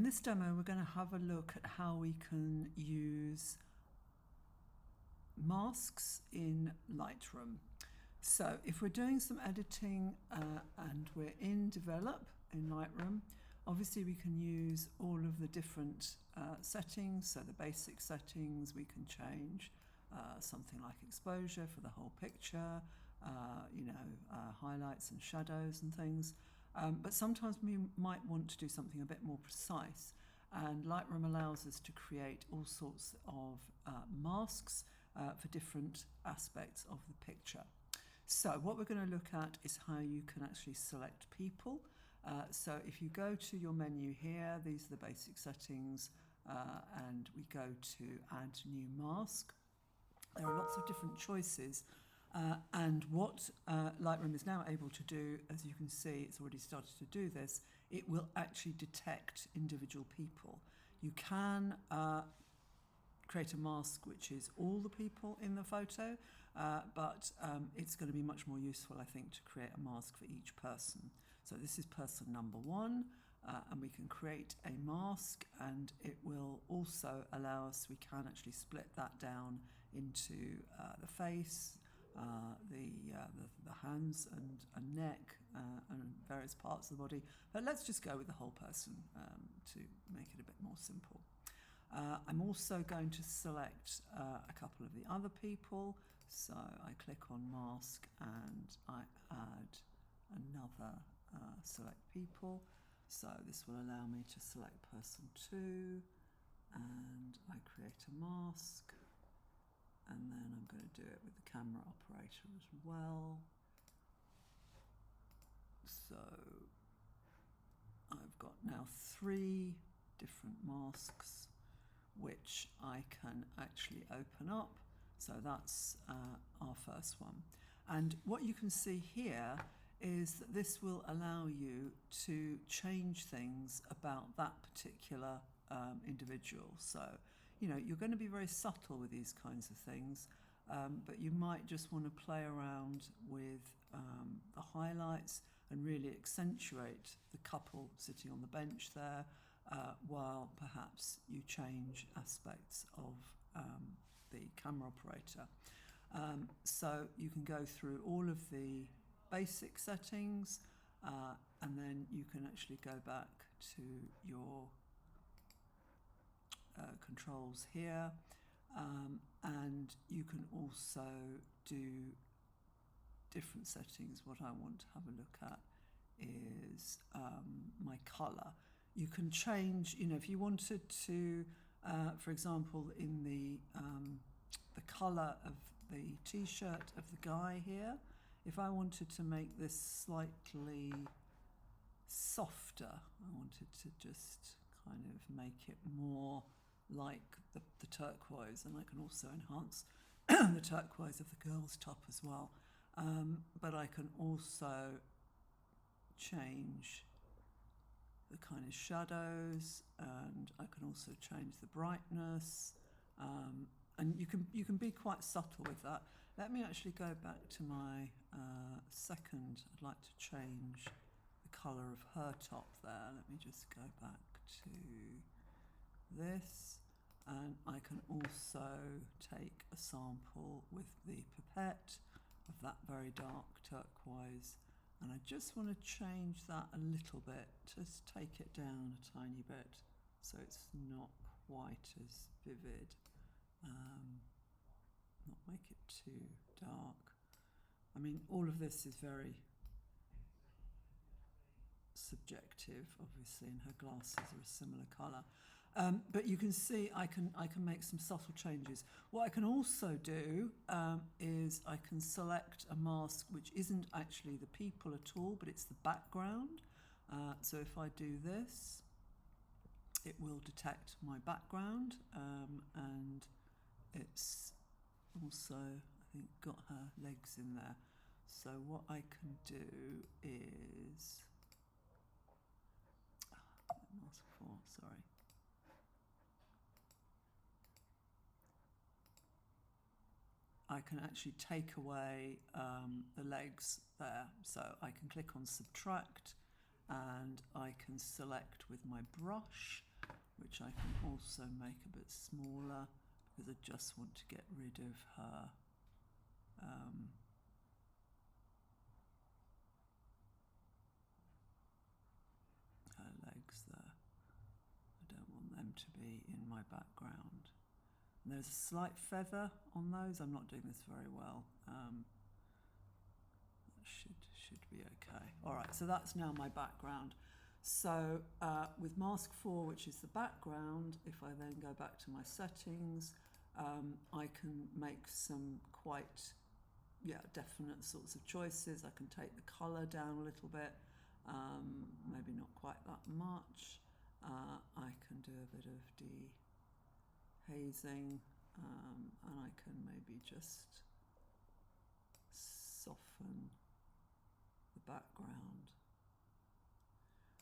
this demo, we're going to have a look at how we can use masks in Lightroom. So if we're doing some editing and we're in Develop in Lightroom, obviously we can use all of the different settings. So the basic settings, we can change something like exposure for the whole picture, highlights and shadows and things. But sometimes we might want to do something a bit more precise, and Lightroom allows us to create all sorts of masks for different aspects of the picture. So what we're going to look at is how you can actually select people. So if you go to your menu here, these are the basic settings, and we go to Add New Mask. There are lots of different choices. And what Lightroom is now able to do, as you can see, it's already started to do this, it will actually detect individual people. You can create a mask which is all the people in the photo, but it's going to be much more useful, I think, to create a mask for each person. So this is person number one, and we can create a mask, and it will also allow us, we can actually split that down into the face, the hands and neck and various parts of the body. But let's just go with the whole person to make it a bit more simple. I'm also going to select a couple of the other people. So I click on mask and I add another select people. So this will allow me to select person 2, and I create a mask. And then I'm going to do it with the camera operator as well. So I've got now 3 different masks which I can actually open up. So that's our first one. And what you can see here is that this will allow you to change things about that particular individual. So you're going to be very subtle with these kinds of things, but you might just want to play around with the highlights and really accentuate the couple sitting on the bench there, while perhaps you change aspects of the camera operator. So you can go through all of the basic settings, and then you can actually go back to your controls here, and you can also do different settings. What I want to have a look at is my colour. You can change, if you wanted to, for example, in the colour of the t-shirt of the guy here, if I wanted to make this slightly softer, I wanted to just kind of make it more like the turquoise, and I can also enhance the turquoise of the girl's top as well. But I can also change the kind of shadows, and I can also change the brightness, and you can be quite subtle with that. Let me actually go back to my second. I'd like to change the colour of her top there. Let me just go back to this, and I can also take a sample with the pipette of that very dark turquoise, and I just want to change that a little bit, just take it down a tiny bit so it's not quite as vivid, not make it too dark. I mean, all of this is very subjective, obviously, and her glasses are a similar colour. But you can see I can make some subtle changes. What I can also do is I can select a mask which isn't actually the people at all, but it's the background. So if I do this, it will detect my background, and it's also, I think, got her legs in there. So what I can do is mask 4, sorry. I can actually take away the legs there. So I can click on subtract, and I can select with my brush, which I can also make a bit smaller because I just want to get rid of her her legs there. I don't want them to be in my background. And there's a slight feather on those. I'm not doing this very well. That should be okay. All right, so that's now my background. So with mask 4, which is the background, if I then go back to my settings, I can make some quite definite sorts of choices. I can take the colour down a little bit, maybe not quite that much. I can do a bit of de-hazing, and I can maybe just soften the background.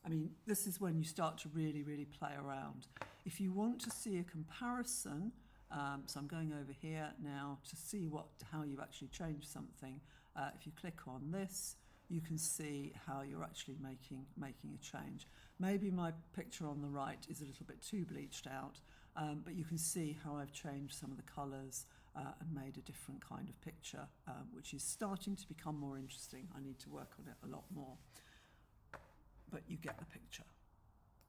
I mean, this is when you start to really, really play around. If you want to see a comparison, so I'm going over here now to see how you actually change something. If you click on this, you can see how you're actually making a change. Maybe my picture on the right is a little bit too bleached out, but you can see how I've changed some of the colours and made a different kind of picture, which is starting to become more interesting. I need to work on it a lot more, but you get the picture.